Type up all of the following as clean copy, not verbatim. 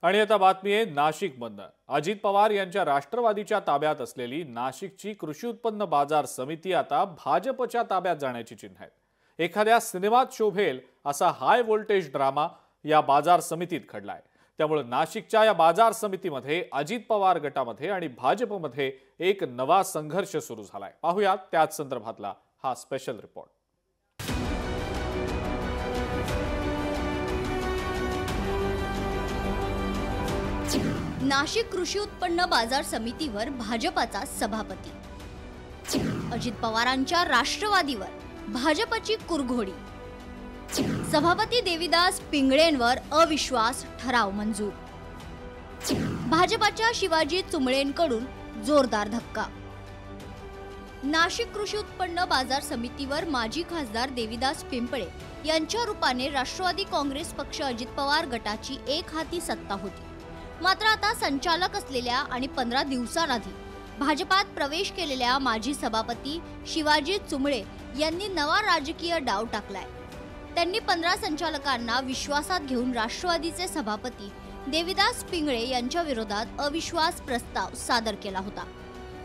आणि आता बातमी आहे नाशिकमधनं। अजित पवार यांच्या राष्ट्रवादीच्या ताब्यात असलेली नाशिकची कृषी उत्पन्न बाजार समिती आता भाजपच्या ताब्यात जाण्याची चिन्ह आहेत। एखाद्या सिनेमात शोभेल असा हाय व्होल्टेज ड्रामा या बाजार समितीत घडलाय। त्यामुळे नाशिकच्या या बाजार समितीमध्ये अजित पवार गटामध्ये आणि भाजपमध्ये एक नवा संघर्ष सुरू झालाय। पाहूयात त्याच संदर्भातला हा स्पेशल रिपोर्ट। नाशिक कृषी उत्पन्न बाजार समितीवर भाजपाचा सभापती, अजित पवारांच्या राष्ट्रवादीवर भाजपची कुरघोडी, सभापती देविदास पिंगळेंवर अविश्वास ठराव मंजूर, भाजपाच्या शिवाजी चुंबळेंकडून जोरदार धक्का। नाशिक कृषी उत्पन्न बाजार समितीवर माजी खासदार देविदास पिंपळे यांच्या रूपाने राष्ट्रवादी काँग्रेस पक्ष अजित पवार गटाची एक हाती सत्ता होती। मात्र आता संचालक असलेल्या आणि 15 दिवसांआधी भाजपात प्रवेश केलेल्या माजी सभापती शिवाजी चुंबळे यांनी नवा राजकीय डाव टाकलाय। त्यांनी 15 संचालकांना विश्वासात घेऊन राष्ट्रवादीचे सभापती देविदास पिंगळे यांच्या विरोधात अविश्वास प्रस्ताव सादर केला होता।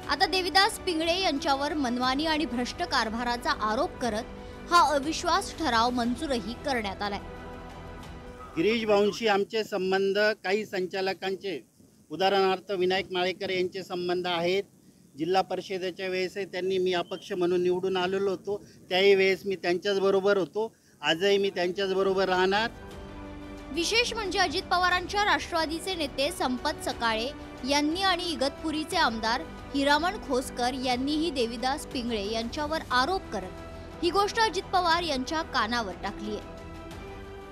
आता देविदास पिंगळे यांच्यावर मनमानी आणि भ्रष्ट कारभाराचा आरोप करत हा अविश्वास ठराव मंजूरही करण्यात आलाय। गिरीश भाऊंशी आमचे संबंध काही संचालकांचे, उदाहरणार्थ विनायक माळेकर यांचे संबंध आहेत। जिल्हा परिषदेच्या वेळेस त्यांनी मी अपक्ष म्हणून निवडून आलेलो होतो, त्याही वेळेस मी त्यांच्याच बरोबर होतो, आजही मी त्यांच्याच बरोबर राहणार। विशेष म्हणजे अजित पवारांच्या राष्ट्रवादीचे नेते संपत सकाळे यांनी आणि इगतपुरीचे आमदार हिरामण खोसकर यांनीही देविदास पिंगळे यांच्यावर आरोप करत ही गोष्ट अजित पवार यांच्या कानावर टाकली आहे।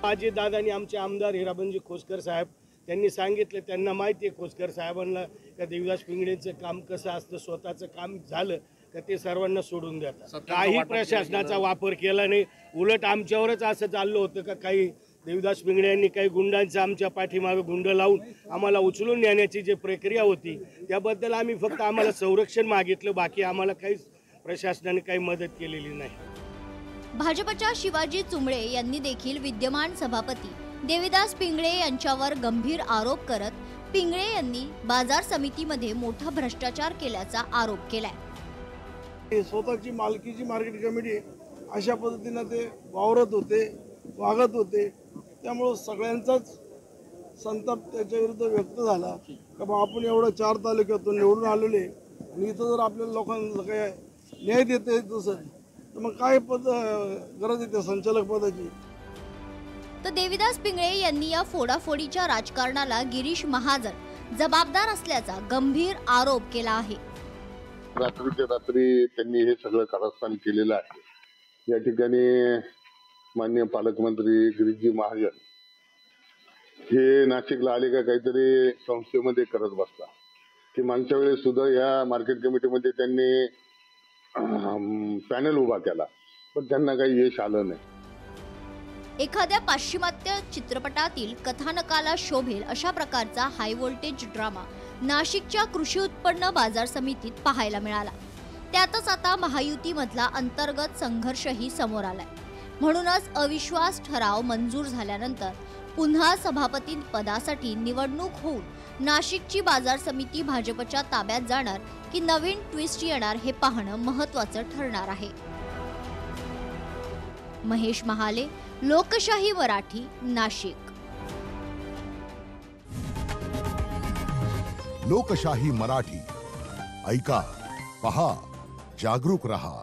अजित दादांनी आमचे आमदार हिरामणजी खोसकर साहेब त्यांनी सांगितले, त्यांना माहिती आहे खोसकर साहेबांना का देविदास पिंगळेंचं काम कसं असतं, स्वतःचं काम झालं का ते सर्वांना सोडून देतात। काही प्रशासनाचा वापर केला नाही, उलट आमच्यावरच असं चाललं होतं का काही देविदास पिंगळे यांनी काही गुंडांचं आमच्या पाठीमागे गुंड लावून आम्हाला उचलून नेण्याची जी प्रक्रिया होती त्याबद्दल आम्ही फक्त आम्हाला संरक्षण मागितलं, बाकी आम्हाला काहीच प्रशासनाने काही मदत केलेली नाही। भाजपच्या शिवाजी चुंबळे यांनी देखील विद्यमान सभापती देविदास पिंगळे यांच्यावर गंभीर आरोप करत पिंगळे यांनी बाजार समितीमध्ये मोठा भ्रष्टाचार केल्याचा आरोप केलाय। स्वतःची मालकीची मार्केट कमिटी अशा पद्धतीने ते वावरत होते, वागत होते, त्यामुळे सगळ्यांचाच संताप त्याच्या विरुद्ध व्यक्त झाला का बा आपण एवढं 4 तालुक्यातून निवडून आलेले आणि इथं जर आपल्या लोकांना काय न्याय देते तसं तर मग काय गरज आहे त्या संचालक पदाची। तर देविदास पिंगळे यांनी या फोडाफोडीच्या राजकारणाला गिरीश महाजन जबाबदार असल्याचा गंभीर आरोप केला आहे। रात्रीच्या रात्री त्यांनी हे सगळं कारस्थान केलेलं आहे। या ठिकाणी माननीय पालकमंत्री गिरीशजी महाजन हे नाशिकला आले का काहीतरी संस्थेमध्ये करत बसला की मागच्या वेळेस सुद्धा या मार्केट कमिटीमध्ये त्यांनी पॅनल उभा केला, पण त्यांना काही यश आलं नाही। एखाद्या पाश्चिमात्य चित्रपटातील कथानकाला शोभेल अशा प्रकारचा हाय व्होल्टेज ड्रामा नाशिकच्या कृषी उत्पन्न बाजार समितीत पाहायला मिळाला। त्यातच आता महायुतीमधला अंतर्गत संघर्षही समोर आलाय। म्हणूनच अविश्वास ठराव मंजूर झाल्यानंतर पुन्हा सभापती पदासाठी निवडणूक होऊन नाशिकची बाजार समिती भाजपच्या ताब्यात जाणार की नवीन ट्विस्ट येणार हे पाहणं महत्त्वाचं ठरणार आहे। महेश महाले, लोकशाही मराठी, नाशिक। लोकशाही मराठी ऐका, पहा, जागरूक रहा।